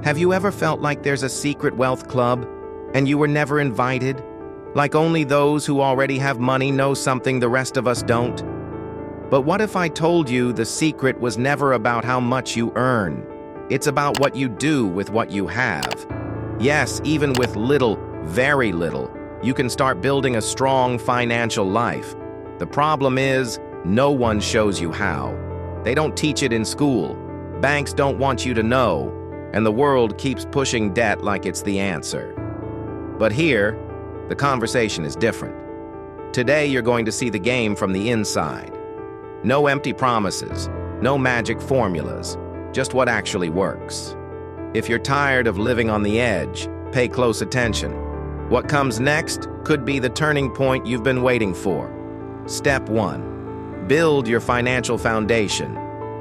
Have you ever felt like there's a secret wealth club and you were never invited? Like only those who already have money know something the rest of us don't? But what if I told you the secret was never about how much you earn? It's about what you do with what you have. Yes, even with little, very little, you can start building a strong financial life. The problem is, no one shows you how. They don't teach it in school. Banks don't want you to know, and the world keeps pushing debt like it's the answer. But here, the conversation is different. Today, you're going to see the game from the inside. No empty promises, no magic formulas, just what actually works. If you're tired of living on the edge, pay close attention. What comes next could be the turning point you've been waiting for. Step 1. Build your financial foundation.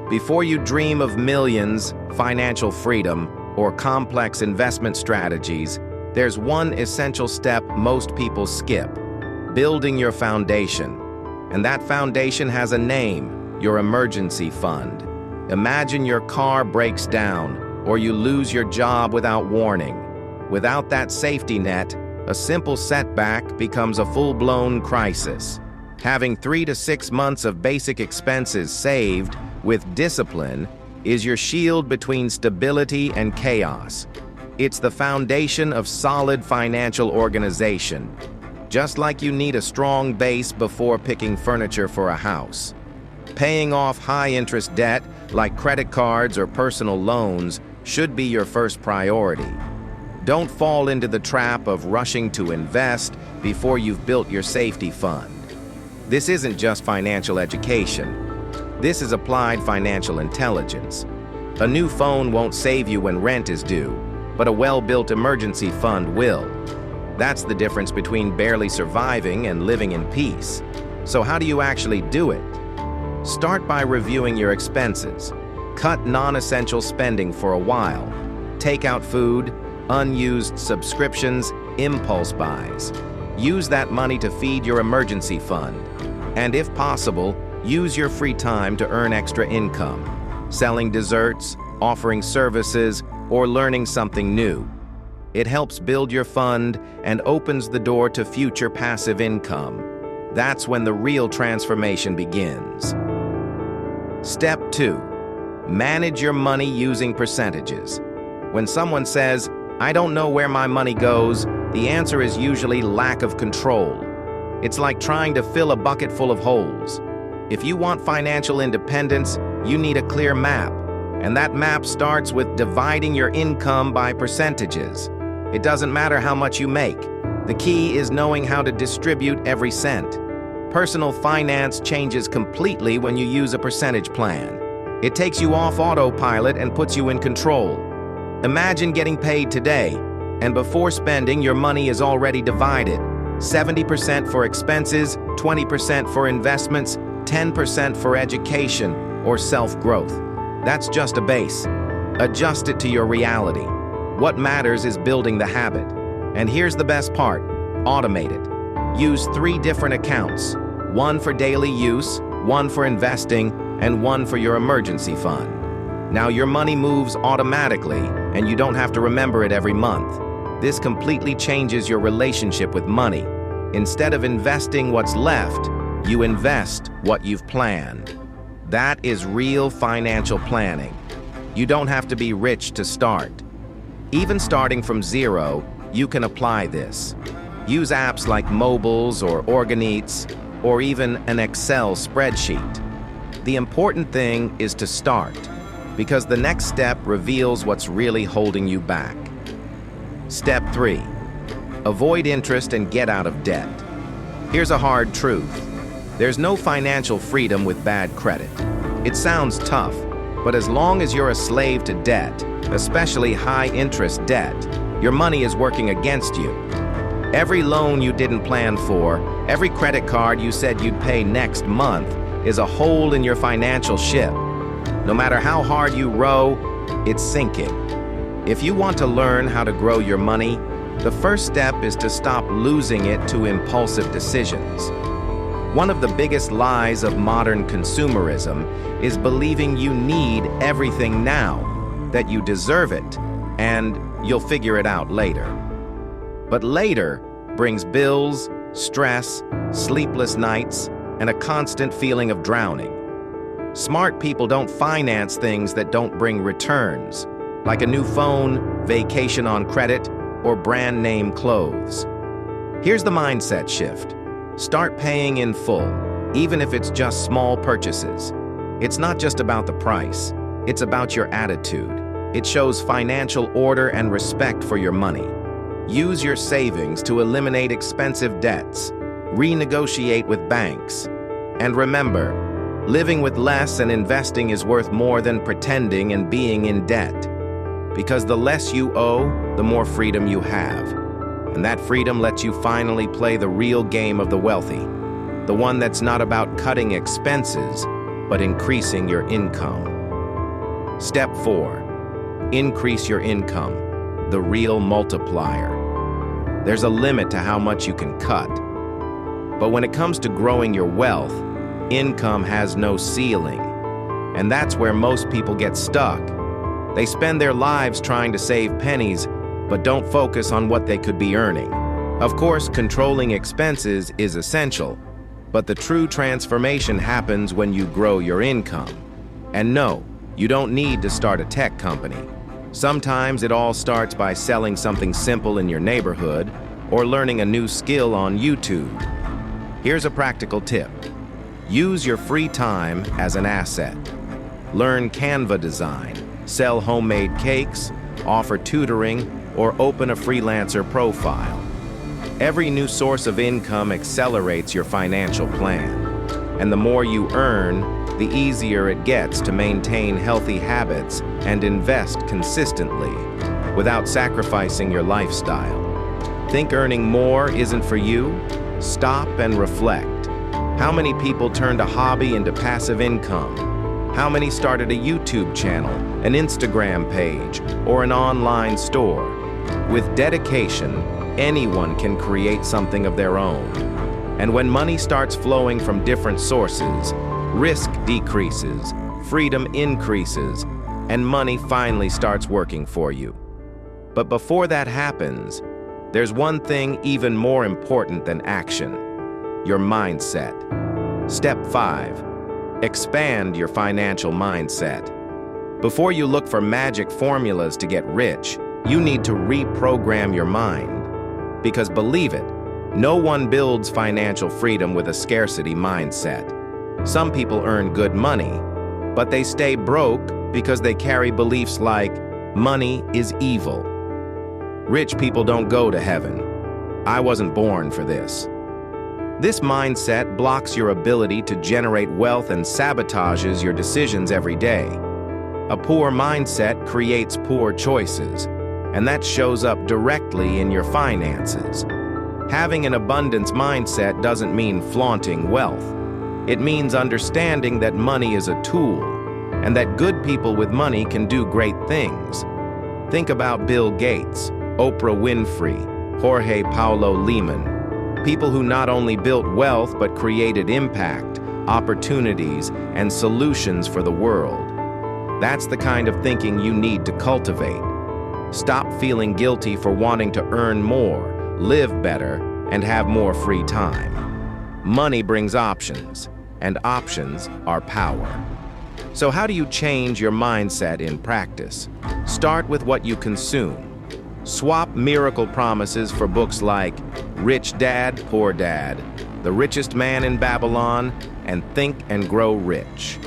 Before you dream of millions, financial freedom, or complex investment strategies, there's one essential step most people skip: building your foundation. And that foundation has a name: your emergency fund. Imagine your car breaks down, or you lose your job without warning. Without that safety net, a simple setback becomes a full-blown crisis. Having 3 to 6 months of basic expenses saved with discipline is your shield between stability and chaos. It's the foundation of solid financial organization. Just like you need a strong base before picking furniture for a house. Paying off high-interest debt, like credit cards or personal loans, should be your first priority. Don't fall into the trap of rushing to invest before you've built your safety fund. This isn't just financial education. This is applied financial intelligence. A new phone won't save you when rent is due, but a well-built emergency fund will. That's the difference between barely surviving and living in peace. So how do you actually do it? Start by reviewing your expenses. Cut non-essential spending for a while. Take out food, unused subscriptions, impulse buys. Use that money to feed your emergency fund. And if possible, use your free time to earn extra income. Selling desserts, offering services, or learning something new. It helps build your fund and opens the door to future passive income. That's when the real transformation begins. Step 2. Manage your money using percentages. When someone says, "I don't know where my money goes," the answer is usually lack of control. It's like trying to fill a bucket full of holes. If you want financial independence, you need a clear map. And that map starts with dividing your income by percentages. It doesn't matter how much you make. The key is knowing how to distribute every cent. Personal finance changes completely when you use a percentage plan. It takes you off autopilot and puts you in control. Imagine getting paid today, and before spending, your money is already divided. 70% for expenses, 20% for investments, 10% for education or self-growth. That's just a base. Adjust it to your reality. What matters is building the habit. And here's the best part: automate it. Use 3 different accounts: one for daily use, one for investing, and one for your emergency fund. Now your money moves automatically, and you don't have to remember it every month. This completely changes your relationship with money. Instead of investing what's left, you invest what you've planned. That is real financial planning. You don't have to be rich to start. Even starting from zero, you can apply this. Use apps like Mobiles or Organites, or even an Excel spreadsheet. The important thing is to start, because the next step reveals what's really holding you back. Step 3. Avoid interest and get out of debt. Here's a hard truth. There's no financial freedom with bad credit. It sounds tough, but as long as you're a slave to debt, especially high-interest debt, your money is working against you. Every loan you didn't plan for, every credit card you said you'd pay next month, is a hole in your financial ship. No matter how hard you row, it's sinking. If you want to learn how to grow your money, the first step is to stop losing it to impulsive decisions. One of the biggest lies of modern consumerism is believing you need everything now, that you deserve it, and you'll figure it out later. But later brings bills, stress, sleepless nights, and a constant feeling of drowning. Smart people don't finance things that don't bring returns, like a new phone, vacation on credit, or brand name clothes. Here's the mindset shift. Start paying in full, even if it's just small purchases. It's not just about the price, it's about your attitude. It shows financial order and respect for your money. Use your savings to eliminate expensive debts, renegotiate with banks. And remember, living with less and investing is worth more than pretending and being in debt. Because the less you owe, the more freedom you have. And that freedom lets you finally play the real game of the wealthy. The one that's not about cutting expenses, but increasing your income. Step 4. Increase your income, the real multiplier. There's a limit to how much you can cut. But when it comes to growing your wealth, income has no ceiling. And that's where most people get stuck. They spend their lives trying to save pennies, but don't focus on what they could be earning. Of course, controlling expenses is essential, but the true transformation happens when you grow your income. And no, you don't need to start a tech company. Sometimes it all starts by selling something simple in your neighborhood or learning a new skill on YouTube. Here's a practical tip. Use your free time as an asset. Learn Canva design, sell homemade cakes, offer tutoring, or open a freelancer profile. Every new source of income accelerates your financial plan. And the more you earn, the easier it gets to maintain healthy habits and invest consistently without sacrificing your lifestyle. Think earning more isn't for you? Stop and reflect. How many people turned a hobby into passive income? How many started a YouTube channel, an Instagram page, or an online store? With dedication, anyone can create something of their own. And when money starts flowing from different sources, risk decreases, freedom increases, and money finally starts working for you. But before that happens, there's one thing even more important than action: your mindset. Step 5. Expand your financial mindset. Before you look for magic formulas to get rich, you need to reprogram your mind. Because believe it, no one builds financial freedom with a scarcity mindset. Some people earn good money, but they stay broke because they carry beliefs like, money is evil. Rich people don't go to heaven. I wasn't born for this. This mindset blocks your ability to generate wealth and sabotages your decisions every day. A poor mindset creates poor choices, and that shows up directly in your finances. Having an abundance mindset doesn't mean flaunting wealth. It means understanding that money is a tool, and that good people with money can do great things. Think about Bill Gates, Oprah Winfrey, Jorge Paulo Leman. People who not only built wealth but created impact, opportunities, and solutions for the world. That's the kind of thinking you need to cultivate. Stop feeling guilty for wanting to earn more, live better, and have more free time. Money brings options, and options are power. So how do you change your mindset in practice? Start with what you consume. Swap miracle promises for books like Rich Dad, Poor Dad, The Richest Man in Babylon, and Think and Grow Rich.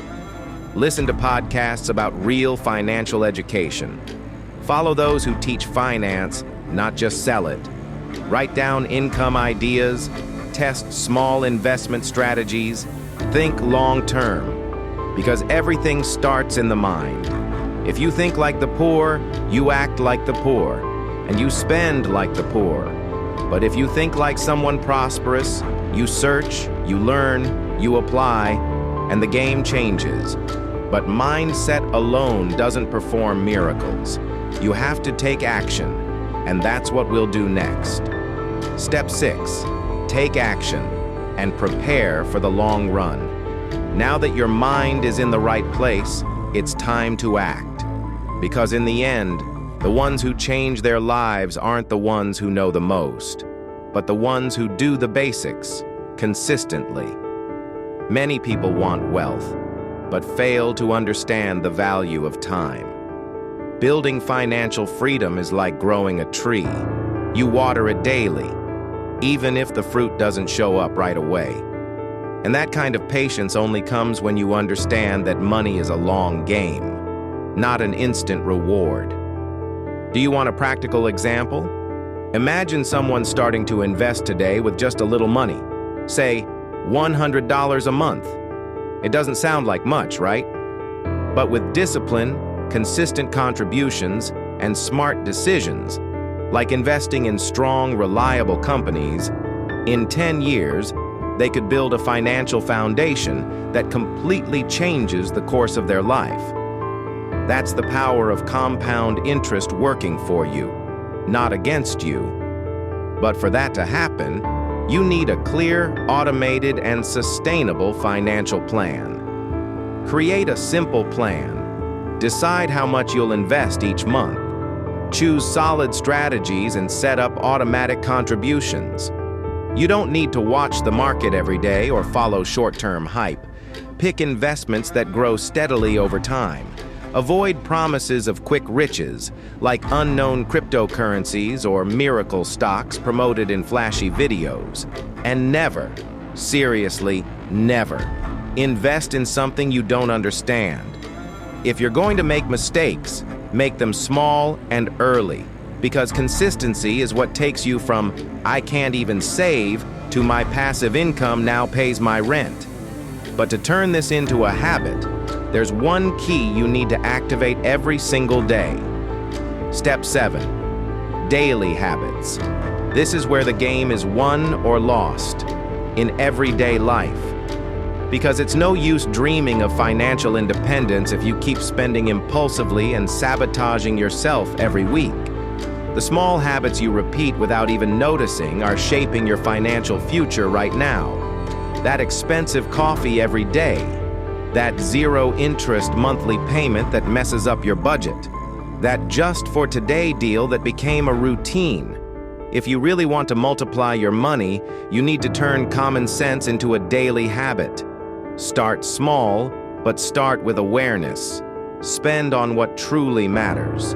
Listen to podcasts about real financial education. Follow those who teach finance, not just sell it. Write down income ideas, test small investment strategies, think long-term, because everything starts in the mind. If you think like the poor, you act like the poor, and you spend like the poor. But if you think like someone prosperous, you search, you learn, you apply, and the game changes. But mindset alone doesn't perform miracles. You have to take action, and that's what we'll do next. Step 6, take action and prepare for the long run. Now that your mind is in the right place, it's time to act. Because in the end, The ones who change their lives aren't the ones who know the most, but the ones who do the basics consistently. Many people want wealth, but fail to understand the value of time. Building financial freedom is like growing a tree. You water it daily, even if the fruit doesn't show up right away. And that kind of patience only comes when you understand that money is a long game, not an instant reward. Do you want a practical example? Imagine someone starting to invest today with just a little money, say $100 a month. It doesn't sound like much, right? But with discipline, consistent contributions, and smart decisions, like investing in strong, reliable companies, in 10 years, they could build a financial foundation that completely changes the course of their life. That's the power of compound interest working for you, not against you. But for that to happen, you need a clear, automated, and sustainable financial plan. Create a simple plan. Decide how much you'll invest each month. Choose solid strategies and set up automatic contributions. You don't need to watch the market every day or follow short-term hype. Pick investments that grow steadily over time. Avoid promises of quick riches, like unknown cryptocurrencies or miracle stocks promoted in flashy videos. And never, seriously, never, invest in something you don't understand. If you're going to make mistakes, make them small and early, because consistency is what takes you from "I can't even save" to "my passive income now pays my rent." But to turn this into a habit, there's one key you need to activate every single day. Step 7. Daily habits. This is where the game is won or lost in everyday life. Because it's no use dreaming of financial independence if you keep spending impulsively and sabotaging yourself every week. The small habits you repeat without even noticing are shaping your financial future right now. That expensive coffee every day, that zero-interest monthly payment that messes up your budget, that just-for-today deal that became a routine. If you really want to multiply your money, you need to turn common sense into a daily habit. Start small, but start with awareness. Spend on what truly matters.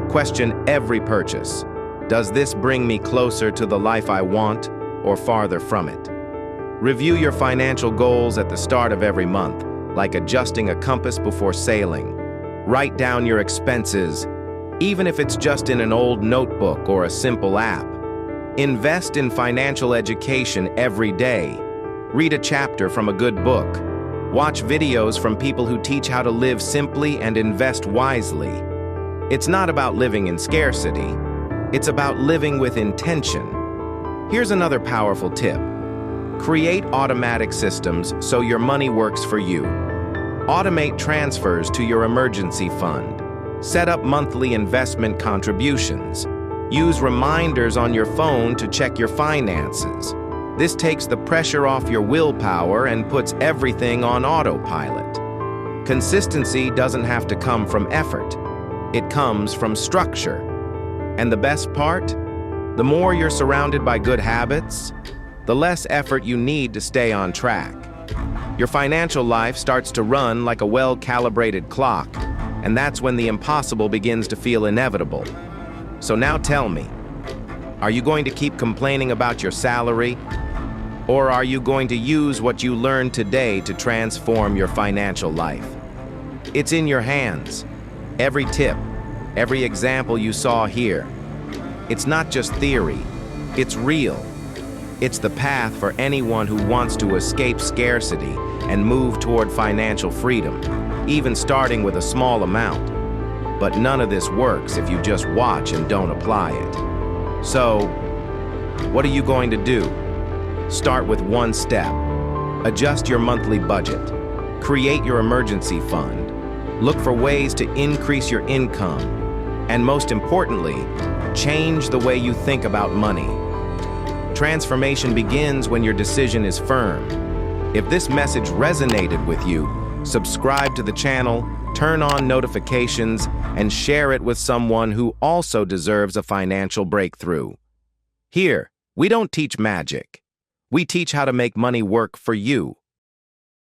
Question every purchase. Does this bring me closer to the life I want or farther from it? Review your financial goals at the start of every month, like adjusting a compass before sailing. Write down your expenses, even if it's just in an old notebook or a simple app. Invest in financial education every day. Read a chapter from a good book. Watch videos from people who teach how to live simply and invest wisely. It's not about living in scarcity. It's about living with intention. Here's another powerful tip. Create automatic systems so your money works for you. Automate transfers to your emergency fund. Set up monthly investment contributions. Use reminders on your phone to check your finances. This takes the pressure off your willpower and puts everything on autopilot. Consistency doesn't have to come from effort. It comes from structure. And the best part? The more you're surrounded by good habits, the less effort you need to stay on track. Your financial life starts to run like a well-calibrated clock, and that's when the impossible begins to feel inevitable. So now tell me, are you going to keep complaining about your salary? Or are you going to use what you learned today to transform your financial life? It's in your hands. Every tip, every example you saw here. It's not just theory, it's real. It's the path for anyone who wants to escape scarcity and move toward financial freedom, even starting with a small amount. But none of this works if you just watch and don't apply it. So, what are you going to do? Start with one step. Adjust your monthly budget. Create your emergency fund. Look for ways to increase your income. And most importantly, change the way you think about money. Transformation begins when your decision is firm. If this message resonated with you, subscribe to the channel, turn on notifications, and share it with someone who also deserves a financial breakthrough. Here, we don't teach magic. We teach how to make money work for you.